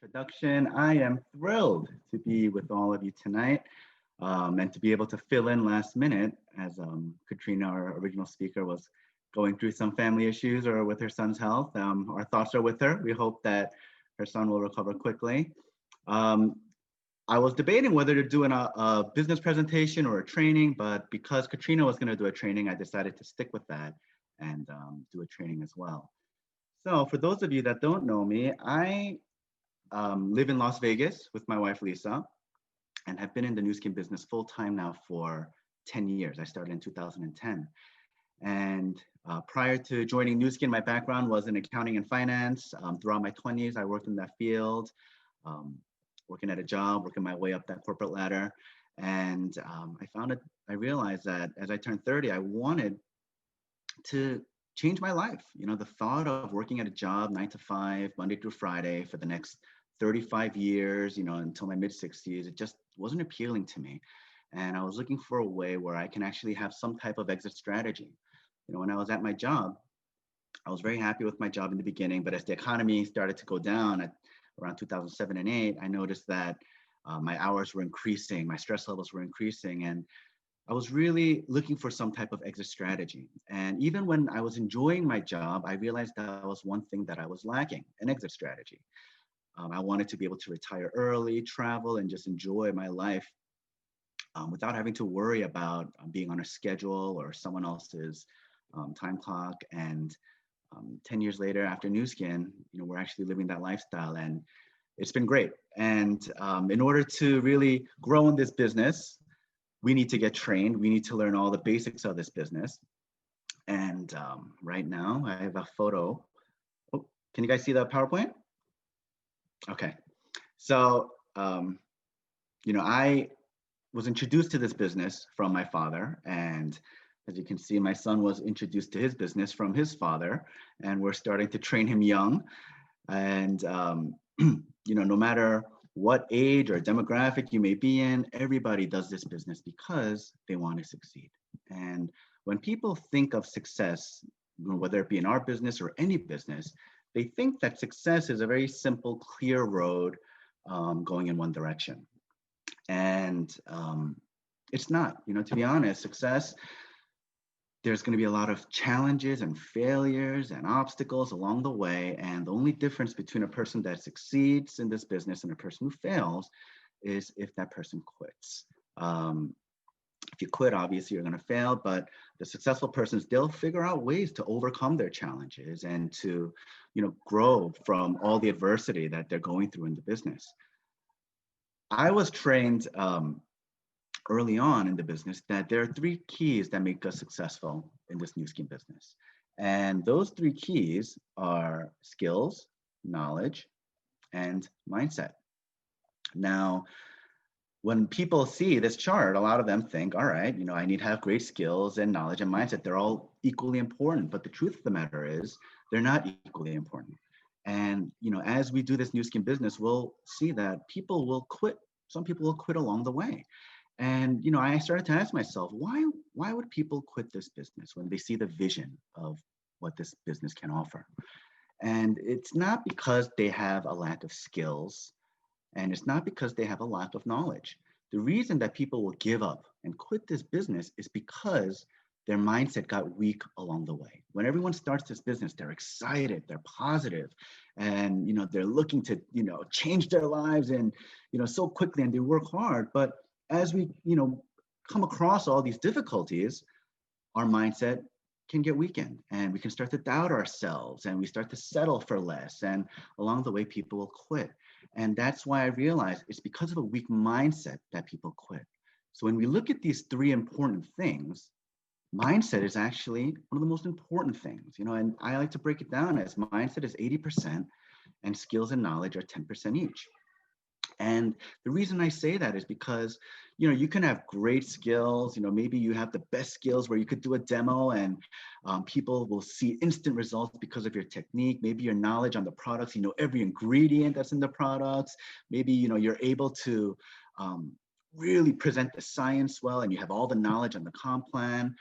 introduction. I am thrilled to be with all of you tonight and to be able to fill in last minute as Katrina, our original speaker, was going through some family issues or with her son's health. Our thoughts are with her. We hope that her son will recover quickly. Um, I was debating whether to do a business presentation or a training, but because Katrina was going to do a training, I decided to stick with that and do a training as well. So for those of you that don't know me, I live in Las Vegas with my wife, Lisa, and have been in the new skin business full time now for 10 years. I started in 2010. And prior to joining Nu Skin, my background was in accounting and finance. Throughout my 20s, I worked in that field, um, working at a job, working my way up that corporate ladder. And I realized that as I turned 30, I wanted to change my life. You know, the thought of working at a job 9 to 5, Monday through Friday for the next 35 years, until my mid 60s, it just wasn't appealing to me. And I was looking for a way where I can actually have some type of exit strategy. When I was at my job, I was very happy with my job in the beginning, but as the economy started to go down at around 2007 and 8, I noticed that my hours were increasing, my stress levels were increasing, and I was really looking for some type of exit strategy. And even when I was enjoying my job, I realized that was one thing that I was lacking, an exit strategy. I wanted to be able to retire early, travel, and just enjoy my life without having to worry about being on a schedule or someone else's time clock. And 10 years later, after Nu Skin, we're actually living that lifestyle, and it's been great. And in order to really grow in this business, we need to get trained. We need to learn all the basics of this business. And right now, I have a photo. Oh, can you guys see the PowerPoint? Okay. So, I was introduced to this business from my father. And as you can see, my son was introduced to his business from his father. And we're starting to train him young. And, no matter what age or demographic you may be in, everybody does this business because they want to succeed. And when people think of success, whether it be in our business or any business, they think that success is a very simple, clear road going in one direction. And it's not, to be honest, success, there's going to be a lot of challenges and failures and obstacles along the way. And the only difference between a person that succeeds in this business and a person who fails is if that person quits. If you quit, obviously you're going to fail, but the successful persons, they'll figure out ways to overcome their challenges and to, grow from all the adversity that they're going through in the business. I was trained early on in the business that there are 3 keys that make us successful in this Nu Skin business. And those 3 keys are skills, knowledge, and mindset. Now, when people see this chart, a lot of them think, all right, I need to have great skills and knowledge and mindset. They're all equally important. But the truth of the matter is they're not equally important. And, as we do this Nu Skin business, we'll see that people will quit. Some people will quit along the way. And, I started to ask myself, why would people quit this business when they see the vision of what this business can offer? And it's not because they have a lack of skills, and it's not because they have a lack of knowledge. The reason that people will give up and quit this business is because their mindset got weak along the way. When everyone starts this business, they're excited, they're positive, and they're looking to change their lives and so quickly, and they work hard. But as we come across all these difficulties, our mindset can get weakened, and we can start to doubt ourselves, and we start to settle for less, and along the way people will quit. And that's why I realized it's because of a weak mindset that people quit. So when we look at these 3 important things, mindset is actually one of the most important things, and I like to break it down as mindset is 80% and skills and knowledge are 10% each. And the reason I say that is because, you can have great skills, maybe you have the best skills where you could do a demo and people will see instant results because of your technique. Maybe your knowledge on the products, every ingredient that's in the products. Maybe, you're able to really present the science well and you have all the knowledge on the comp plan.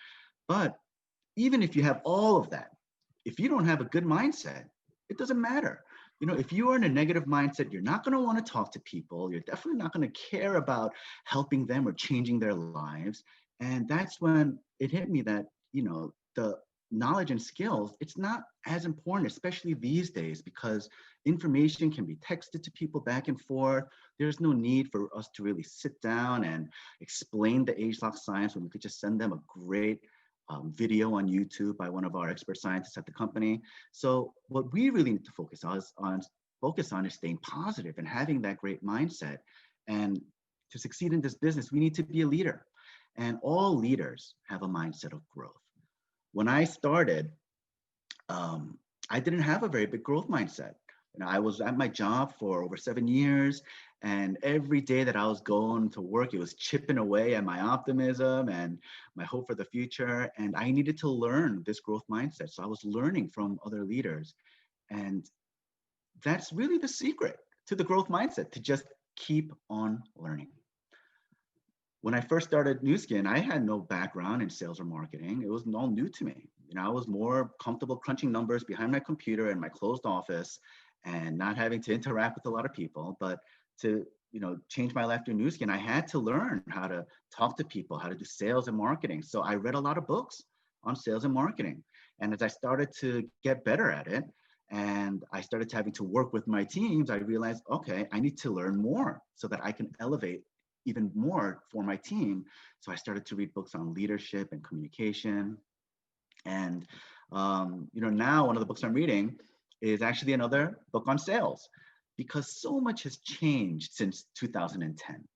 But even if you have all of that, if you don't have a good mindset, it doesn't matter. if you are in a negative mindset, you're not going to want to talk to people. You're definitely not going to care about helping them or changing their lives. And that's when it hit me that, the knowledge and skills, it's not as important, especially these days, because information can be texted to people back and forth. There's no need for us to really sit down and explain the age-lock science when we could just send them a great video on YouTube by one of our expert scientists at the company. So what we really need to focus on is staying positive and having that great mindset. And to succeed in this business, we need to be a leader. And all leaders have a mindset of growth. When I started, I didn't have a very big growth mindset. I was at my job for over 7 years, and every day that I was going to work, it was chipping away at my optimism and my hope for the future. And I needed to learn this growth mindset. So I was learning from other leaders. And that's really the secret to the growth mindset, to just keep on learning. When I first started Nu Skin, I had no background in sales or marketing. It was all new to me. I was more comfortable crunching numbers behind my computer in my closed office and not having to interact with a lot of people. But to change my life through Nu Skin, I had to learn how to talk to people, how to do sales and marketing. So I read a lot of books on sales and marketing. And as I started to get better at it, and I started having to work with my teams, I realized, okay, I need to learn more so that I can elevate even more for my team. So I started to read books on leadership and communication. And now one of the books I'm reading is actually another book on sales, because so much has changed since 2010.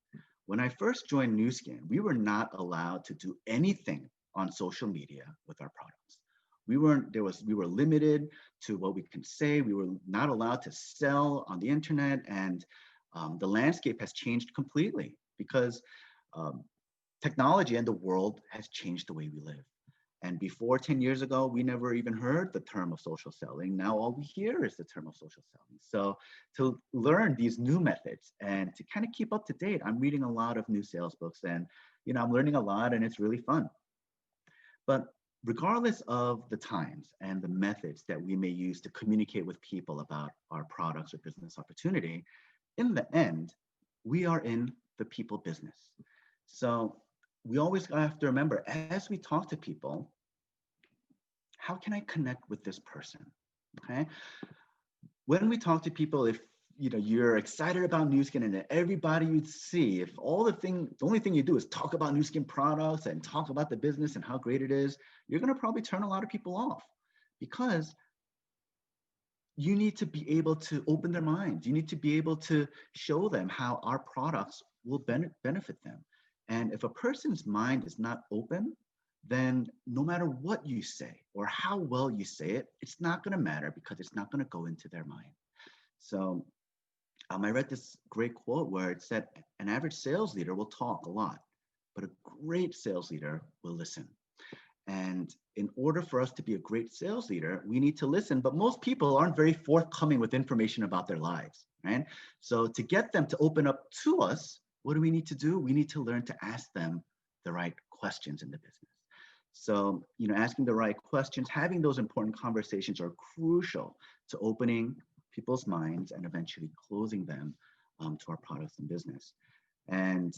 When I first joined Nu Skin, we were not allowed to do anything on social media with our products. We were limited to what we can say. We were not allowed to sell on the internet, and the landscape has changed completely because technology and the world has changed the way we live. And before 10 years ago, we never even heard the term of social selling. Now all we hear is the term of social selling. So to learn these new methods and to kind of keep up to date, I'm reading a lot of new sales books, and I'm learning a lot, and it's really fun. But regardless of the times and the methods that we may use to communicate with people about our products or business opportunity, in the end, we are in the people business. So we always have to remember, as we talk to people, how can I connect with this person? Okay. When we talk to people, if you're excited about Nu Skin, and everybody you'd see, if the only thing you do is talk about Nu Skin products and talk about the business and how great it is, you're going to probably turn a lot of people off, because you need to be able to open their minds. You need to be able to show them how our products will benefit them. And if a person's mind is not open, then no matter what you say or how well you say it, it's not going to matter, because it's not going to go into their mind. So I read this great quote where it said, an average sales leader will talk a lot, but a great sales leader will listen. And in order for us to be a great sales leader, we need to listen, but most people aren't very forthcoming with information about their lives, right? So to get them to open up to us, what do we need to do? We need to learn to ask them the right questions in the business. So, asking the right questions, having those important conversations are crucial to opening people's minds and eventually closing them to our products and business. And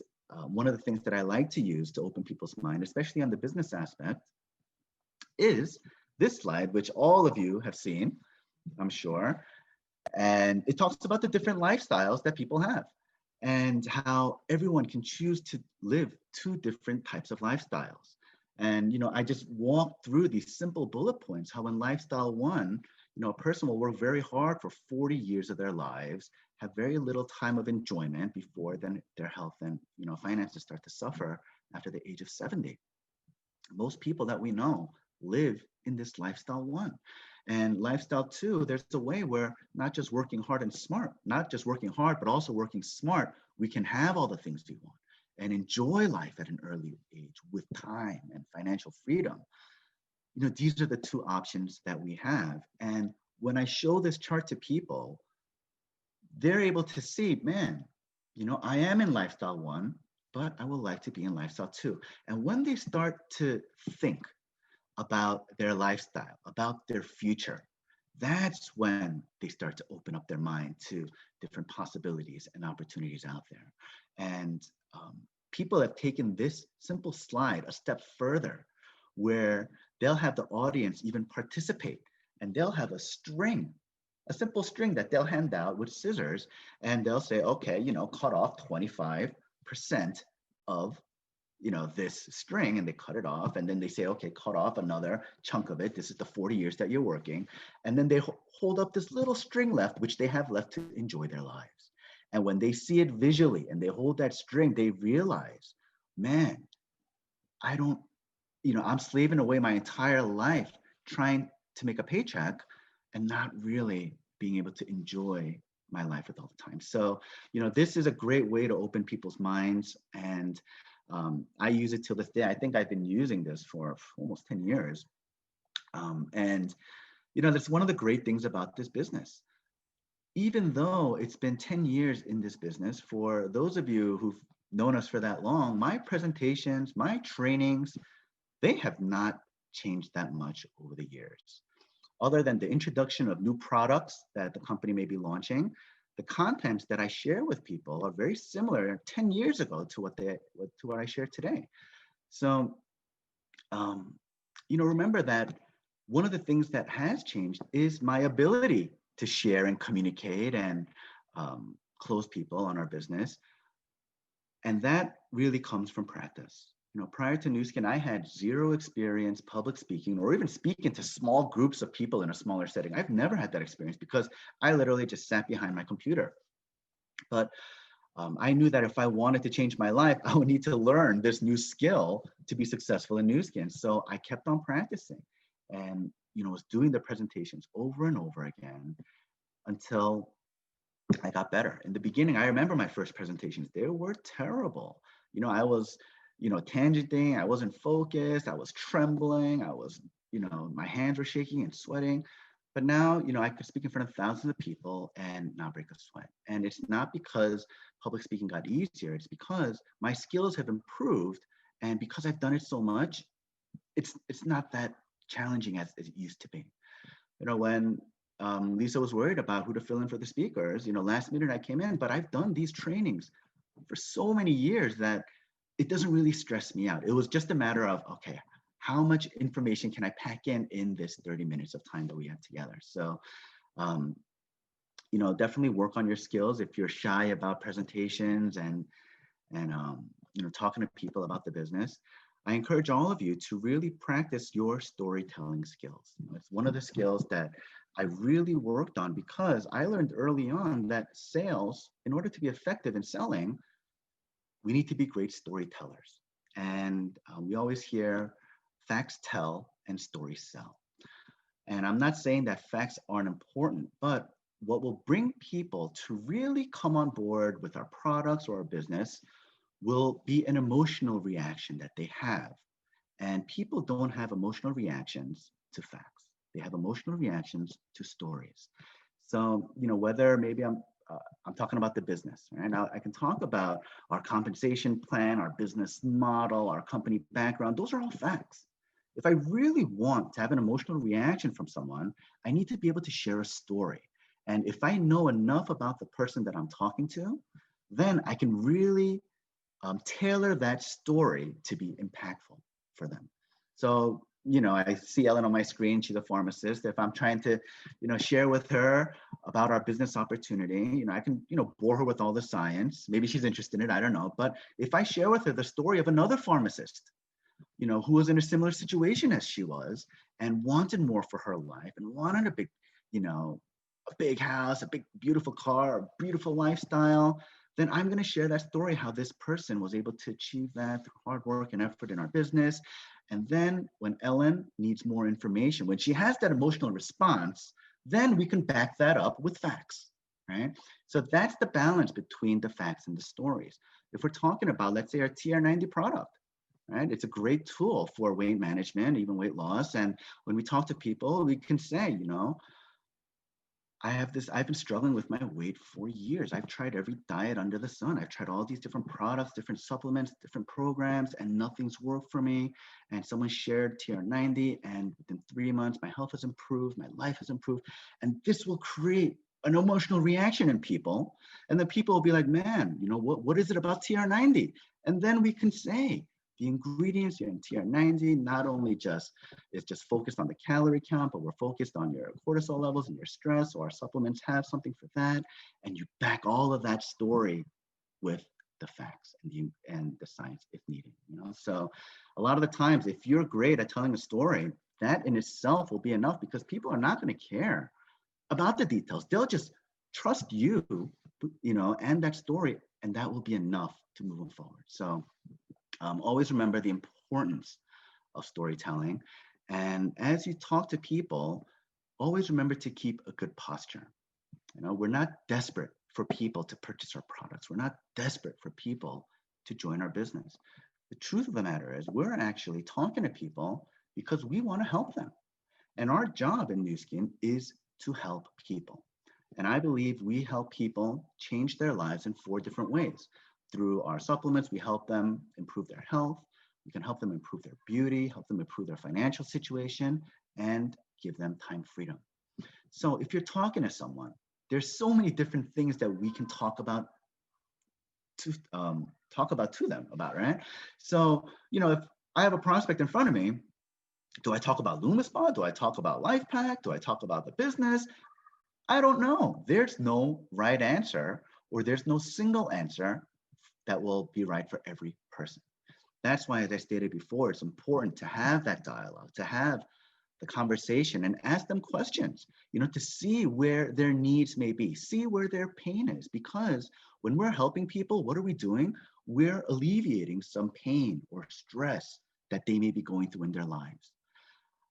one of the things that I like to use to open people's mind, especially on the business aspect, is this slide, which all of you have seen, I'm sure. And it talks about the different lifestyles that people have and how everyone can choose to live two different types of lifestyles. And, I just walked through these simple bullet points, how in lifestyle one, a person will work very hard for 40 years of their lives, have very little time of enjoyment before then their health and, finances start to suffer after the age of 70. Most people that we know live in this lifestyle one. And lifestyle two, there's a way where not just working hard and smart, not just working hard, but also working smart, we can have all the things we want and enjoy life at an early age with time and financial freedom. These are the two options that we have. And when I show this chart to people, they're able to see, man, I am in lifestyle one, but I would like to be in lifestyle two. And when they start to think about their lifestyle, about their future, that's when they start to open up their mind to different possibilities and opportunities out there. And people have taken this simple slide a step further, where they'll have the audience even participate, and they'll have a string, a simple string that they'll hand out with scissors, and they'll say, okay, cut off 25% of this string, and they cut it off, and then they say, okay, cut off another chunk of it. This is the 40 years that you're working. And then they hold up this little string left, which they have left to enjoy their lives. And when they see it visually and they hold that string, they realize, man, I don't, I'm slaving away my entire life trying to make a paycheck and not really being able to enjoy my life with all the time. So, this is a great way to open people's minds. And I use it till this day. I think I've been using this for almost 10 years. And, that's one of the great things about this business. Even though it's been 10 years in this business, for those of you who've known us for that long, my presentations, my trainings, they have not changed that much over the years. Other than the introduction of new products that the company may be launching, the contents that I share with people are very similar 10 years ago to what I share today. So, remember that one of the things that has changed is my ability to share and communicate and close people on our business. And that really comes from practice. Prior to Nu Skin, I had zero experience public speaking or even speaking to small groups of people in a smaller setting. I've never had that experience because I literally just sat behind my computer. But I knew that if I wanted to change my life, I would need to learn this new skill to be successful in Nu Skin. So I kept on practicing and, was doing the presentations over and over again until I got better. In the beginning, I remember my first presentations, they were terrible. I was tangenting, I wasn't focused, I was trembling, my hands were shaking and sweating. But now, I could speak in front of thousands of people and not break a sweat. And it's not because public speaking got easier, it's because my skills have improved. And because I've done it so much, it's not that challenging as it used to be. When Lisa was worried about who to fill in for the speakers, last minute I came in, but I've done these trainings for so many years that it doesn't really stress me out. It was just a matter of, okay, how much information can I pack in this 30 minutes of time that we have together? So, definitely work on your skills if you're shy about presentations and talking to people about the business. I encourage all of you to really practice your storytelling skills. It's one of the skills that I really worked on because I learned early on that sales, in order to be effective in selling, we need to be great storytellers. And we always hear facts tell and stories sell. And I'm not saying that facts aren't important, but what will bring people to really come on board with our products or our business will be an emotional reaction that they have. And people don't have emotional reactions to facts. They have emotional reactions to stories. So, whether maybe I'm talking about the business, right? Now I can talk about our compensation plan, our business model, our company background. Those are all facts. If I really want to have an emotional reaction from someone, I need to be able to share a story. And if I know enough about the person that I'm talking to, then I can really tailor that story to be impactful for them. So, I see Ellen on my screen. She's a pharmacist. If I'm trying to, share with her about our business opportunity, I can, bore her with all the science. Maybe she's interested in it. I don't know. But if I share with her the story of another pharmacist, who was in a similar situation as she was and wanted more for her life and wanted a big, a big house, a big, beautiful car, a beautiful lifestyle, then I'm going to share that story, how this person was able to achieve that through hard work and effort in our business. And then when Ellen needs more information, when she has that emotional response, then we can back that up with facts, right? So that's the balance between the facts and the stories. If we're talking about, let's say, our TR90 product, right? It's a great tool for weight management, even weight loss. And when we talk to people, we can say, I've been struggling with my weight for years. I've tried every diet under the sun. I've tried all these different products, different supplements, different programs, and nothing's worked for me. And someone shared TR90, and within 3 months, my health has improved, my life has improved. And this will create an emotional reaction in people. And then people will be like, man, what is it about TR90? And then we can say, the ingredients in TR90 not only just focused on the calorie count, but we're focused on your cortisol levels and your stress, or our supplements have something for that. And you back all of that story with the facts and the science if needed. So a lot of the times, if you're great at telling a story, that in itself will be enough, because people are not going to care about the details. They'll just trust you, and that story, and that will be enough to move them forward. So always remember the importance of storytelling. And as you talk to people, always remember to keep a good posture. We're not desperate for people to purchase our products. We're not desperate for people to join our business. The truth of the matter is, we're actually talking to people because we want to help them. And our job in Nu Skin is to help people. And I believe we help people change their lives in 4 different ways. Through our supplements, we help them improve their health. We can help them improve their beauty, help them improve their financial situation, and give them time freedom. So if you're talking to someone, there's so many different things that we can talk about to them about, right? So, if I have a prospect in front of me, do I talk about LumiSpa? Do I talk about Life Pack? Do I talk about the business? I don't know. There's no right answer, or there's no single answer that will be right for every person. That's why, as I stated before, it's important to have that dialogue, to have the conversation and ask them questions, to see where their needs may be, see where their pain is. Because when we're helping people, what are we doing? We're alleviating some pain or stress that they may be going through in their lives.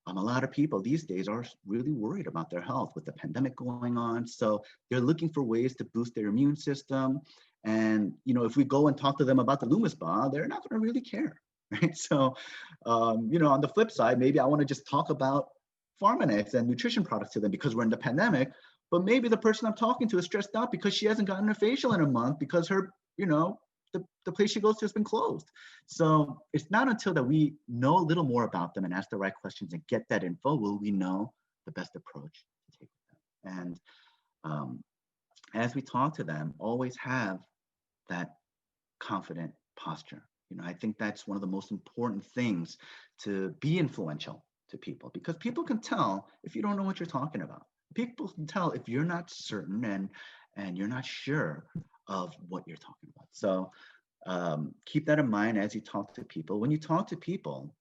A lot of people these days are really worried about their health with the pandemic going on. So they're looking for ways to boost their immune system. And, if we go and talk to them about the LumiSpa, they're not going to really care, right? So, on the flip side, maybe I want to just talk about Pharmanex and nutrition products to them because we're in the pandemic. But maybe the person I'm talking to is stressed out because she hasn't gotten a facial in a month because her, the place she goes to has been closed. So it's not until that we know a little more about them and ask the right questions and get that info will we know the best approach to take with them. And as we talk to them, always have that confident posture. I think that's one of the most important things to be influential to people, because people can tell if you don't know what you're talking about. People can tell if you're not certain and you're not sure of what you're talking about. So keep that in mind as you talk to people. When you talk to people,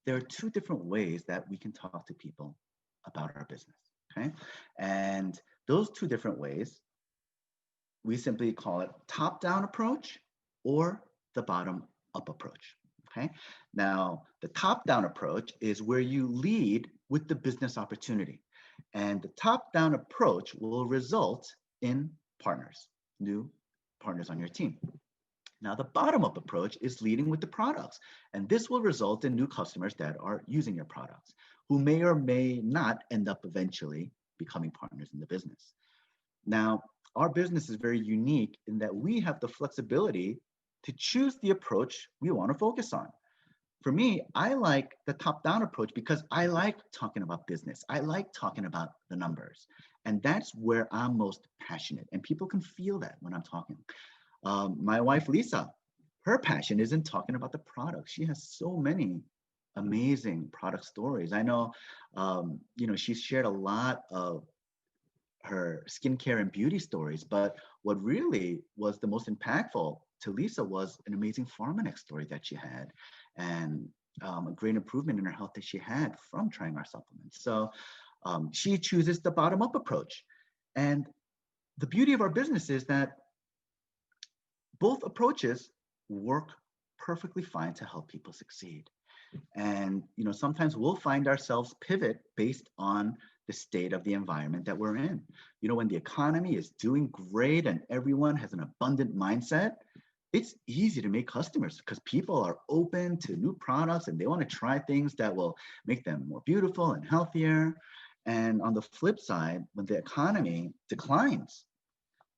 there are 2 different ways that we can talk to people about our business, okay? And those 2 different ways, we simply call it top-down approach or the bottom-up approach, okay? Now, the top-down approach is where you lead with the business opportunity. And the top-down approach will result in partners, new partners on your team. Now, the bottom-up approach is leading with the products. And this will result in new customers that are using your products, who may or may not end up eventually becoming partners in the business. Now, our business is very unique in that we have the flexibility to choose the approach we want to focus on. For me, I like the top-down approach because I like talking about business. I like talking about the numbers. And that's where I'm most passionate. And people can feel that when I'm talking. My wife, Lisa, her passion isn't talking about the product. She has so many amazing product stories. I know, she's shared a lot of her skincare and beauty stories, but what really was the most impactful to Lisa was an amazing Pharmanex story that she had, and a great improvement in her health that she had from trying our supplements. So she chooses the bottom-up approach. And the beauty of our business is that both approaches work perfectly fine to help people succeed. And sometimes we'll find ourselves pivot based on the state of the environment that we're in. When the economy is doing great and everyone has an abundant mindset, it's easy to make customers because people are open to new products and they want to try things that will make them more beautiful and healthier. And on the flip side, when the economy declines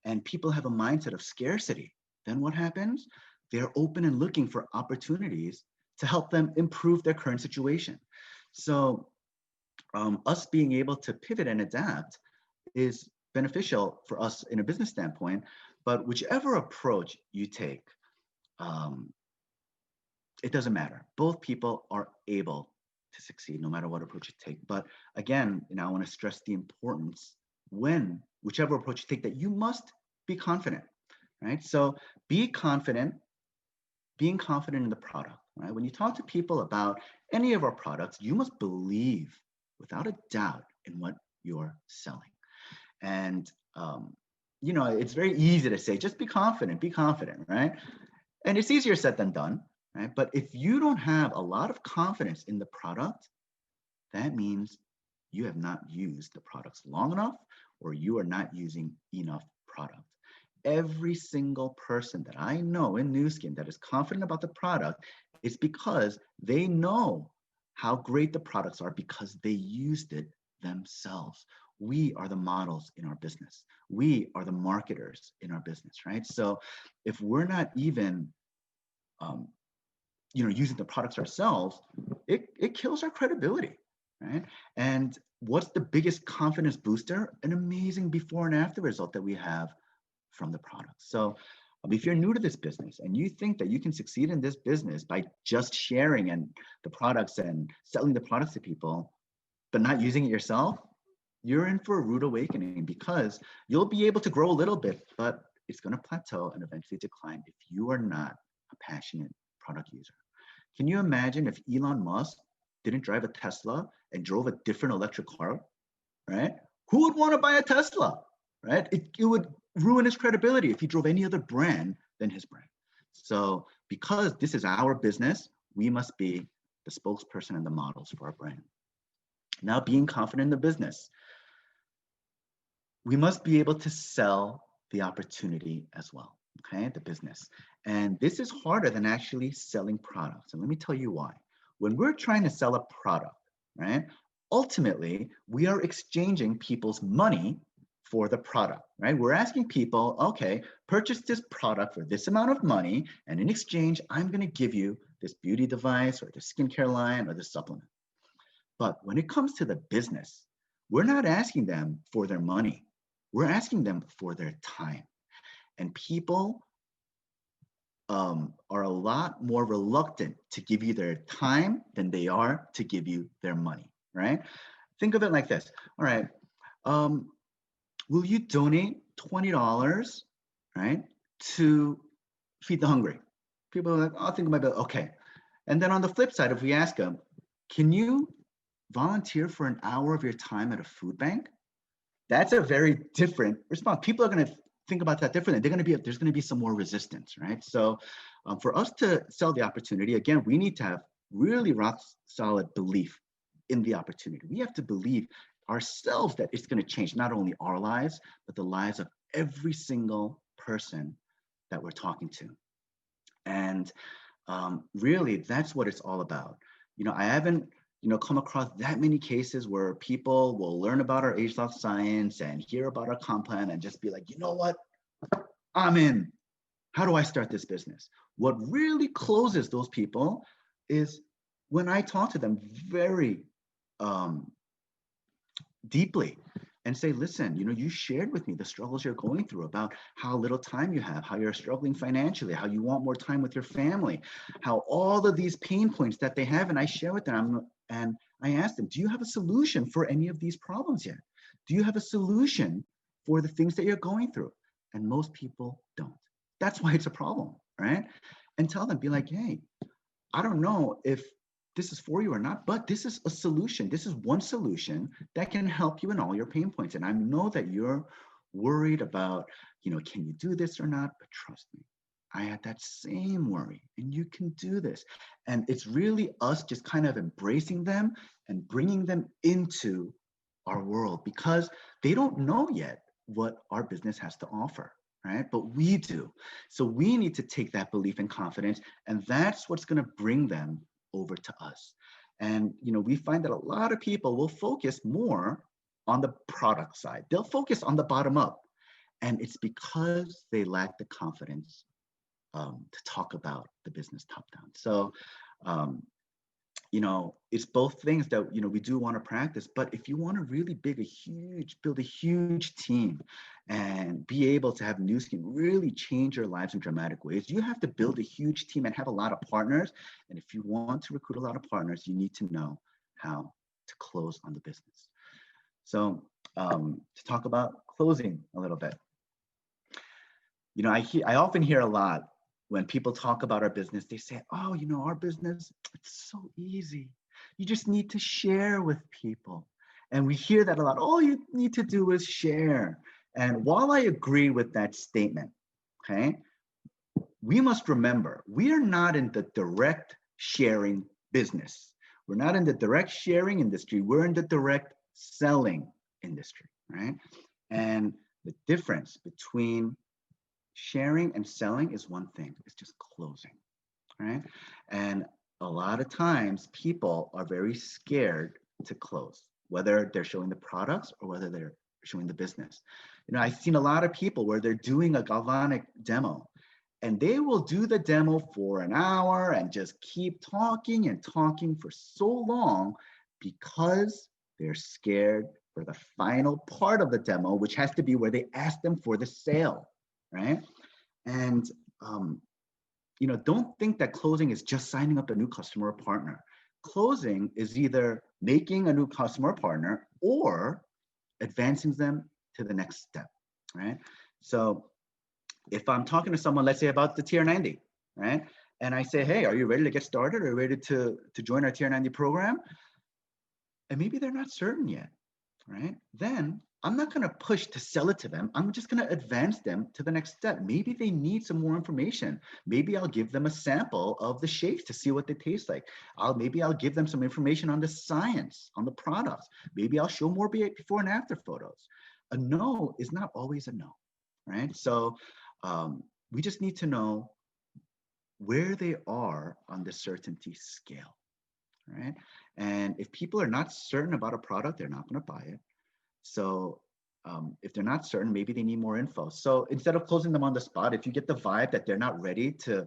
and people have a mindset of scarcity, then what happens? They're open and looking for opportunities to help them improve their current situation. So us being able to pivot and adapt is beneficial for us in a business standpoint, but whichever approach you take, um, it doesn't matter. Both people are able to succeed no matter what approach you take. But again, I want to stress the importance when whichever approach you take that you must be confident, right? So be confident, being confident in the product, right? When you talk to people about any of our products, you must believe without a doubt in what you're selling. And it's very easy to say, just be confident, right? And it's easier said than done, right? But if you don't have a lot of confidence in the product, that means you have not used the products long enough, or you are not using enough product. Every single person that I know in Nu Skin that is confident about the product is because they know how great the products are because they used it themselves. We are the models in our business. We are the marketers in our business, right? So if we're not even using the products ourselves, it kills our credibility, right? And what's the biggest confidence booster? An amazing before and after result that we have from the product. So if you're new to this business and you think that you can succeed in this business by just sharing and the products and selling the products to people, but not using it yourself, you're in for a rude awakening, because you'll be able to grow a little bit, but it's going to plateau and eventually decline if you are not a passionate product user. Can you imagine if Elon Musk didn't drive a Tesla and drove a different electric car, right? Who would want to buy a Tesla, right? It would ruin his credibility if he drove any other brand than his brand. So because this is our business, we must be the spokesperson and the models for our brand. Now, being confident in the business, we must be able to sell the opportunity as well, okay, the business. And this is harder than actually selling products. And let me tell you why. When we're trying to sell a product, right, ultimately, we are exchanging people's money for the product, right? We're asking people, okay, purchase this product for this amount of money, and in exchange, I'm going to give you this beauty device or this skincare line or this supplement. But when it comes to the business, we're not asking them for their money. We're asking them for their time. And people are a lot more reluctant to give you their time than they are to give you their money, right? Think of it like this. All right, will you donate $20, right, to feed the hungry? People are like, I'll think about it. Okay. And then on the flip side, if we ask them, can you volunteer for an hour of your time at a food bank? That's a very different response. People are going to think about that differently. There's going to be some more resistance, right? So for us to sell the opportunity, again, we need to have really rock solid belief in the opportunity. We have to believe ourselves that it's going to change not only our lives, but the lives of every single person that we're talking to. And really, that's what it's all about. I haven't come across that many cases where people will learn about our age-lock science and hear about our comp plan and just be like, you know what, I'm in. How do I start this business? What really closes those people is when I talk to them very deeply and say, listen, you shared with me the struggles you're going through, about how little time you have, how you're struggling financially, how you want more time with your family, how all of these pain points that they have, and I share with them, and I ask them, do you have a solution for any of these problems yet? Do you have a solution for the things that you're going through? And most people don't. That's why it's a problem, right? And tell them, be like, hey, I don't know if this is for you or not, but this is a solution. This is one solution that can help you in all your pain points. And I know that you're worried about, can you do this or not? But trust me, I had that same worry, and you can do this. And it's really us just kind of embracing them and bringing them into our world, because they don't know yet what our business has to offer, right? But we do. So we need to take that belief and confidence, and that's what's going to bring them over to us. And we find that a lot of people will focus more on the product side. They'll focus on the bottom up. And it's because they lack the confidence to talk about the business top down. So, it's both things that, we do want to practice, but if you want to really build a huge team and be able to have new skin, really change your lives in dramatic ways, you have to build a huge team and have a lot of partners. And if you want to recruit a lot of partners, you need to know how to close on the business. So to talk about closing a little bit, I often hear a lot when people talk about our business, they say, oh, our business, it's so easy. You just need to share with people. And we hear that a lot. All you need to do is share. And while I agree with that statement, okay, we must remember, we are not in the direct sharing business. We're not in the direct sharing industry. We're in the direct selling industry, right? And the difference between sharing and selling is one thing. It's just closing, right? And a lot of times people are very scared to close, whether they're showing the products or whether they're showing the business. I've seen a lot of people where they're doing a galvanic demo and they will do the demo for an hour and just keep talking and talking for so long because they're scared for the final part of the demo, which has to be where they ask them for the sale, right? And, don't think that closing is just signing up a new customer or partner. Closing is either making a new customer or partner or advancing them to the next step, right? So if I'm talking to someone, let's say about the Tier 90, right? And I say, hey, are you ready to get started? Are you ready to join our Tier 90 program? And maybe they're not certain yet, right? Then I'm not going to push to sell it to them. I'm just going to advance them to the next step. Maybe they need some more information. Maybe I'll give them a sample of the shakes to see what they taste like. Maybe I'll give them some information on the science, on the products. Maybe I'll show more before and after photos. A no is not always a no, right? So we just need to know where they are on the certainty scale, right? And if people are not certain about a product, they're not going to buy it. So if they're not certain, maybe they need more info. So instead of closing them on the spot, if you get the vibe that they're not ready to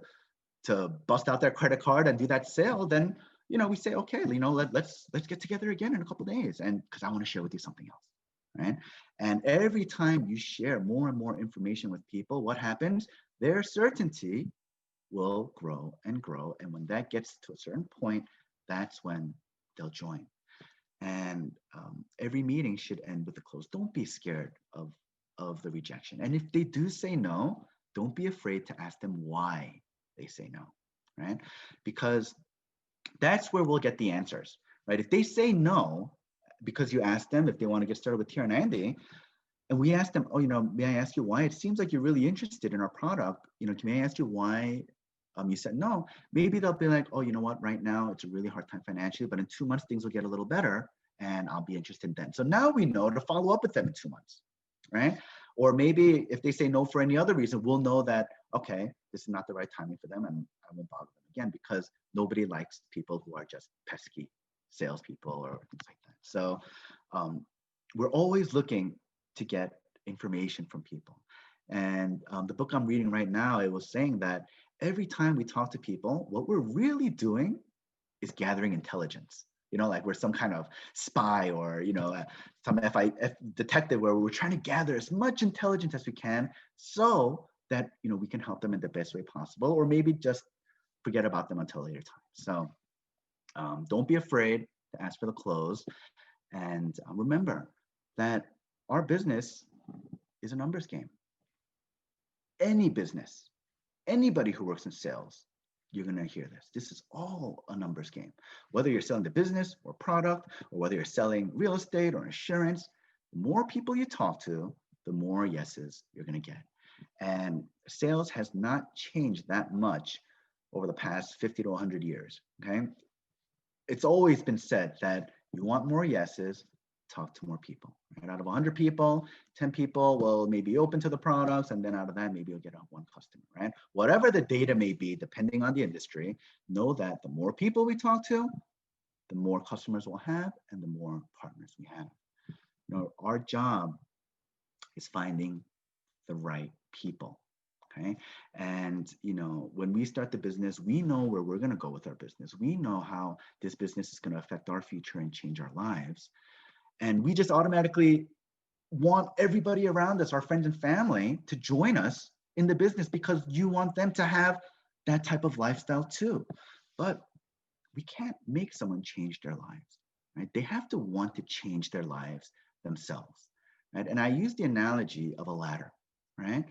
bust out their credit card and do that sale, then we say, okay, let's get together again in a couple of days, and because I want to share with you something else, right? And every time you share more and more information with people, what happens? Their certainty will grow and grow, and when that gets to a certain point, that's when they'll join. And every meeting should end with a close. Don't be scared of the rejection. And if they do say no, don't be afraid to ask them why they say no, right? Because that's where we'll get the answers, right? If they say no, because you asked them if they want to get started with Tier 90, and we ask them, oh, may I ask you why? It seems like you're really interested in our product. May I ask you why you said no? Maybe they'll be like, oh, you know what? Right now, it's a really hard time financially, but in 2 months, things will get a little better and I'll be interested then. So now we know to follow up with them in 2 months, right? Or maybe if they say no for any other reason, we'll know that, okay, this is not the right timing for them and I won't bother them again, because nobody likes people who are just pesky salespeople or things like that. So we're always looking to get information from people. And the book I'm reading right now, it was saying that every time we talk to people, what we're really doing is gathering intelligence. Like we're some kind of spy or, some FIF detective where we're trying to gather as much intelligence as we can so that, we can help them in the best way possible, or maybe just forget about them until a later time. So don't be afraid to ask for the close. And remember that our business is a numbers game. Any business, anybody who works in sales, you're going to hear this. This is all a numbers game. Whether you're selling the business or product, or whether you're selling real estate or insurance, the more people you talk to, the more yeses you're going to get. And sales has not changed that much over the past 50 to 100 years, okay? It's always been said that you want more yeses, talk to more people. Right? Out of 100 people, 10 people will maybe open to the products, and then out of that, maybe you'll get one customer, right? Whatever the data may be, depending on the industry, know that the more people we talk to, the more customers we'll have, and the more partners we have. Our job is finding the right people. Okay. And, when we start the business, we know where we're going to go with our business. We know how this business is going to affect our future and change our lives. And we just automatically want everybody around us, our friends and family, to join us in the business because you want them to have that type of lifestyle too. But we can't make someone change their lives, right? They have to want to change their lives themselves, right? And I use the analogy of a ladder, right?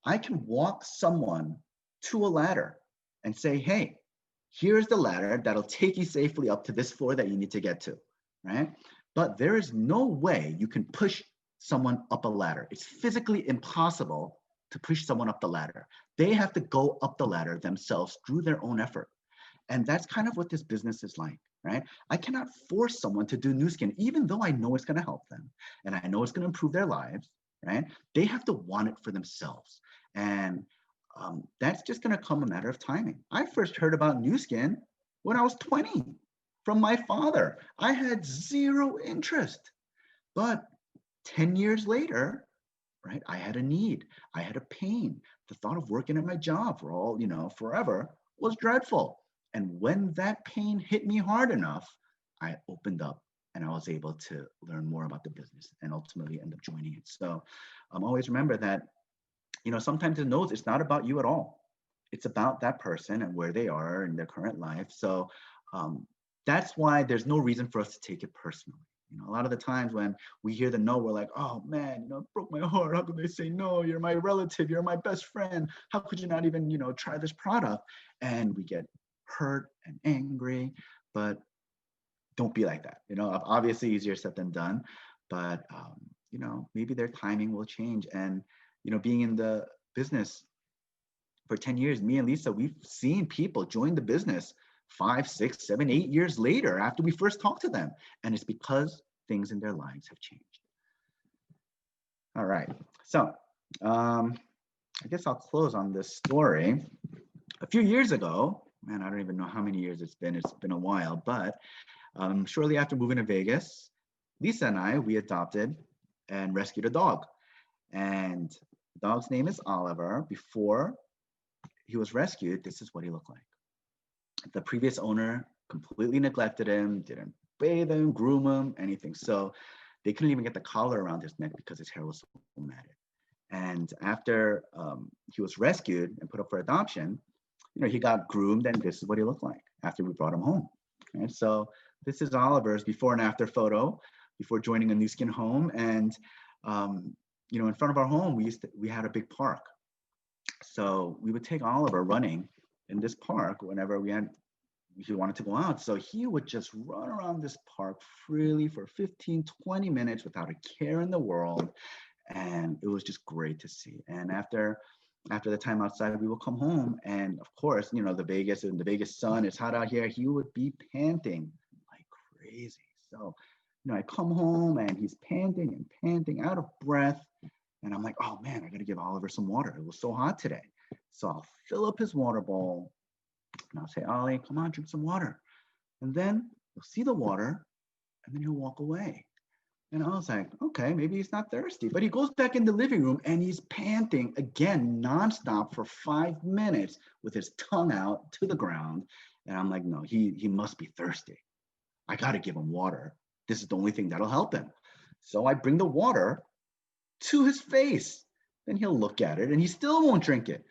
I can walk someone to a ladder and say, hey, here's the ladder that'll take you safely up to this floor that you need to get to, right? But there is no way you can push someone up a ladder. It's physically impossible to push someone up the ladder. They have to go up the ladder themselves through their own effort. And that's kind of what this business is like, right? I cannot force someone to do Nu Skin, even though I know it's going to help them and I know it's going to improve their lives, right? They have to want it for themselves. And that's just going to come a matter of timing. I first heard about Nu Skin when I was 20 from my father. I had zero interest. But 10 years later, right, I had a need. I had a pain. The thought of working at my job for all, forever was dreadful. And when that pain hit me hard enough, I opened up and I was able to learn more about the business and ultimately end up joining it. So always remember that, sometimes it knows it's not about you at all. It's about that person and where they are in their current life. So that's why there's no reason for us to take it personally. A lot of the times when we hear the no, we're like, oh man, it broke my heart. How could they say no? You're my relative. You're my best friend. How could you not even, try this product? And we get hurt and angry, but don't be like that. Obviously easier said than done, but maybe their timing will change. And, being in the business for 10 years, me and Lisa, we've seen people join the business 5, 6, 7, 8 years later after we first talked to them. And it's because things in their lives have changed. All right. So I guess I'll close on this story. A few years ago, man, I don't even know how many years it's been. It's been a while, but shortly after moving to Vegas, Lisa and I, we adopted and rescued a dog. And the dog's name is Oliver. Before he was rescued, this is what he looked like. The previous owner completely neglected him, didn't bathe him, groom him, anything. So they couldn't even get the collar around his neck because his hair was so matted. And after he was rescued and put up for adoption, he got groomed, and this is what he looked like after we brought him home. And so this is Oliver's before and after photo, before joining a Nu Skin home. And in front of our home, we had a big park. So we would take Oliver running in this park whenever he wanted to go out. So he would just run around this park freely for 15, 20 minutes without a care in the world. And it was just great to see. And after the time outside, we would come home. And of course, the Vegas sun, it's hot out here. He would be panting like crazy. So, I come home and he's panting and panting, out of breath. And I'm like, oh man, I got to give Oliver some water. It was so hot today. So I'll fill up his water bowl and I'll say, Ollie, come on, drink some water. And then he'll see the water and then he'll walk away. And I was like, okay, maybe he's not thirsty. But he goes back in the living room and he's panting again, nonstop for 5 minutes with his tongue out to the ground. And I'm like, no, he must be thirsty. I got to give him water. This is the only thing that'll help him. So I bring the water to his face. Then he'll look at it and he still won't drink it.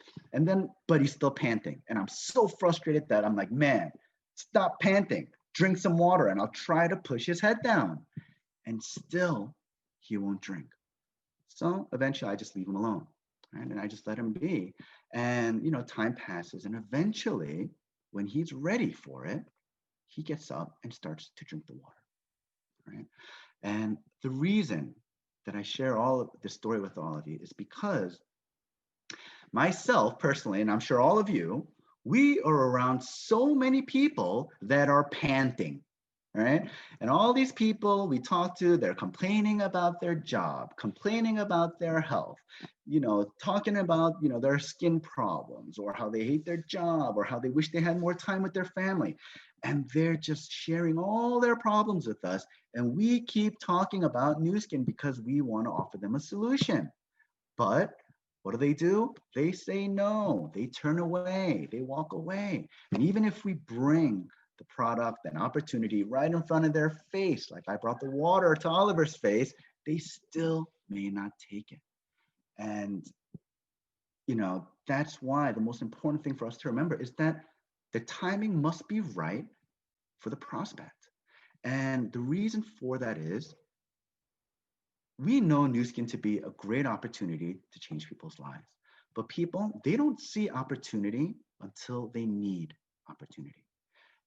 But he's still panting. And I'm so frustrated that I'm like, man, stop panting, drink some water. And I'll try to push his head down. And still, he won't drink. So eventually, I just leave him alone, right? And I just let him be. And, time passes. And eventually, when he's ready for it, he gets up and starts to drink the water, right? And the reason that I share all of this story with all of you is because myself personally, and I'm sure all of you, we are around so many people that are panting, right? And all these people we talk to, they're complaining about their job, complaining about their health, talking about, their skin problems or how they hate their job or how they wish they had more time with their family. and they're just sharing all their problems with us. And we keep talking about Nu Skin because we want to offer them a solution. But what do? They say no, they turn away, they walk away. And even if we bring the product and opportunity right in front of their face, like I brought the water to Oliver's face, they still may not take it. And that's why the most important thing for us to remember is that the timing must be right for the prospect. And the reason for that is we know Nu Skin to be a great opportunity to change people's lives. But people, they don't see opportunity until they need opportunity.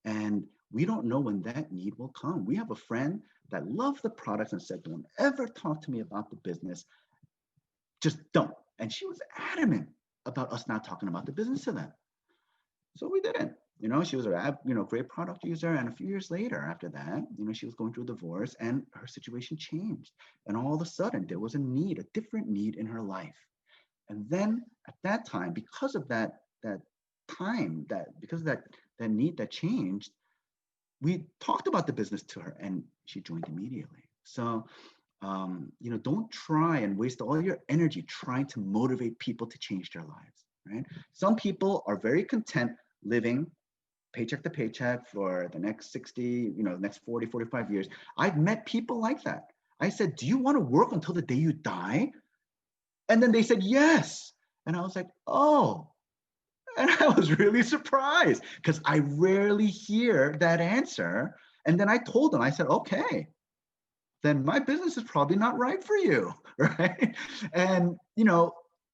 And we don't know when that need will come. We have a friend that loved the products and said, don't ever talk to me about the business. Just don't. And she was adamant about us not talking about the business to them. So we didn't. She was a great product user. And a few years later after that, she was going through a divorce and her situation changed. And all of a sudden there was a need, a different need in her life. And then at that time, because of that need that changed, we talked about the business to her and she joined immediately. So, don't try and waste all your energy trying to motivate people to change their lives, right? Some people are very content living paycheck to paycheck for the next 60, next 40, 45 years. I've met people like that. I said, do you want to work until the day you die? And then they said, yes. And I was like, oh. And I was really surprised because I rarely hear that answer. And then I told them, I said, okay, then my business is probably not right for you, right? And,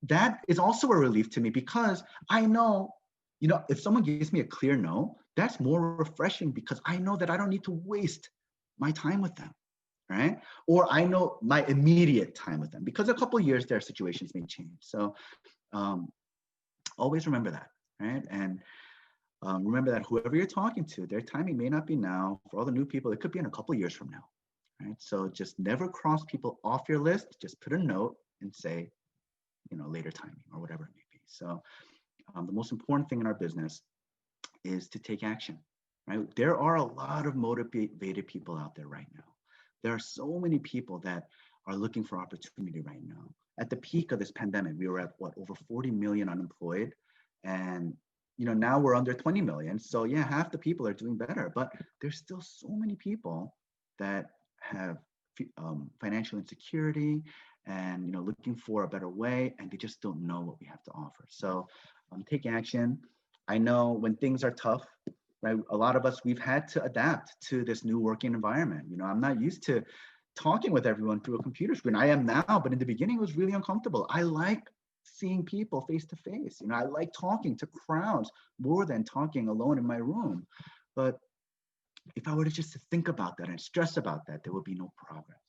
that is also a relief to me because I know, if someone gives me a clear no, that's more refreshing because I know that I don't need to waste my time with them, right? Or I know my immediate time with them because a couple of years, their situations may change. So always remember that, right? And remember that whoever you're talking to, their timing may not be now. For all the new people, it could be in a couple of years from now, right? So just never cross people off your list. Just put a note and say, later timing or whatever it may be. So the most important thing in our business is to take action, right? There are a lot of motivated people out there right now. There are so many people that are looking for opportunity right now. At the peak of this pandemic, we were at over 40 million unemployed. And now we're under 20 million. So yeah, half the people are doing better, but there's still so many people that have financial insecurity and looking for a better way, and they just don't know what we have to offer. So take action. I know when things are tough, right? A lot of us, we've had to adapt to this new working environment. I'm not used to talking with everyone through a computer screen. I am now, but in the beginning it was really uncomfortable. I like seeing people face to face. I like talking to crowds more than talking alone in my room. But if I were to just think about that and stress about that, there would be no progress.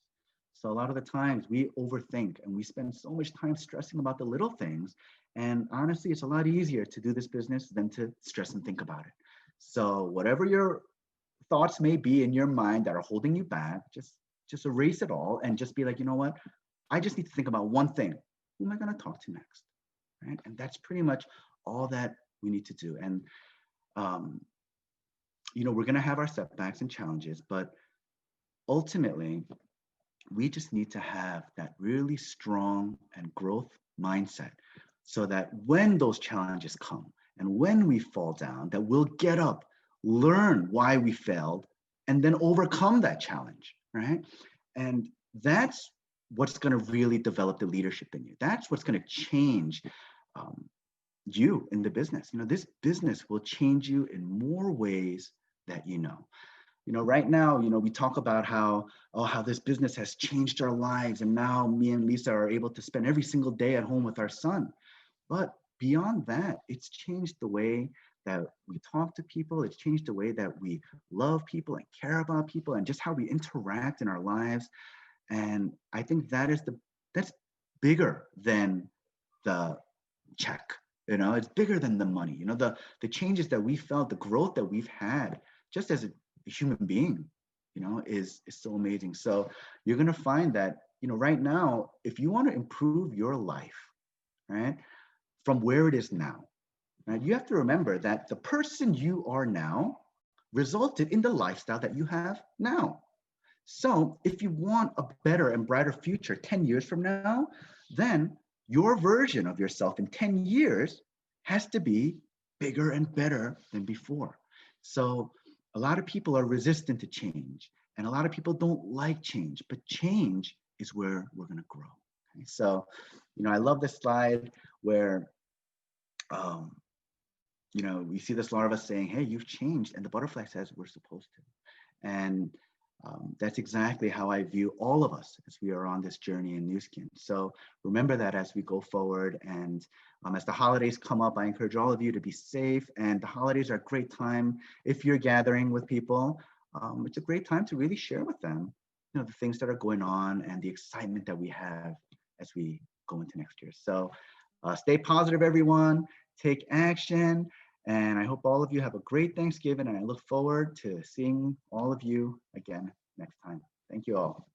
So a lot of the times we overthink and we spend so much time stressing about the little things. And honestly, it's a lot easier to do this business than to stress and think about it. So whatever your thoughts may be in your mind that are holding you back, just erase it all and just be like, you know what? I just need to think about one thing. Who am I going to talk to next? Right? And that's pretty much all that we need to do. And, we're going to have our setbacks and challenges, but ultimately, we just need to have that really strong and growth mindset so that when those challenges come and when we fall down, that we'll get up, learn why we failed, and then overcome that challenge, right? And that's what's going to really develop the leadership in you. That's what's going to change you in the business. This business will change you in more ways that right now, we talk about how this business has changed our lives. And now me and Lisa are able to spend every single day at home with our son. But beyond that, it's changed the way that we talk to people. It's changed the way that we love people and care about people and just how we interact in our lives. And I think that's bigger than the check. It's bigger than the money. The changes that we felt, the growth that we've had just as a human being, is so amazing. So you're going to find that, right now, if you want to improve your life, right, from where it is now, right, you have to remember that the person you are now resulted in the lifestyle that you have now. So if you want a better and brighter future 10 years from now, then your version of yourself in 10 years has to be bigger and better than before. So a lot of people are resistant to change, and a lot of people don't like change, but change is where we're going to grow. Okay? So, I love this slide where, um, we see this larva saying, hey, you've changed. And the butterfly says, we're supposed to. And that's exactly how I view all of us as we are on this journey in Nu Skin. So remember that as we go forward, and as the holidays come up, I encourage all of you to be safe. And the holidays are a great time if you're gathering with people. It's a great time to really share with them, the things that are going on and the excitement that we have as we go into next year. So stay positive, everyone. Take action. And I hope all of you have a great Thanksgiving, and I look forward to seeing all of you again next time. Thank you all.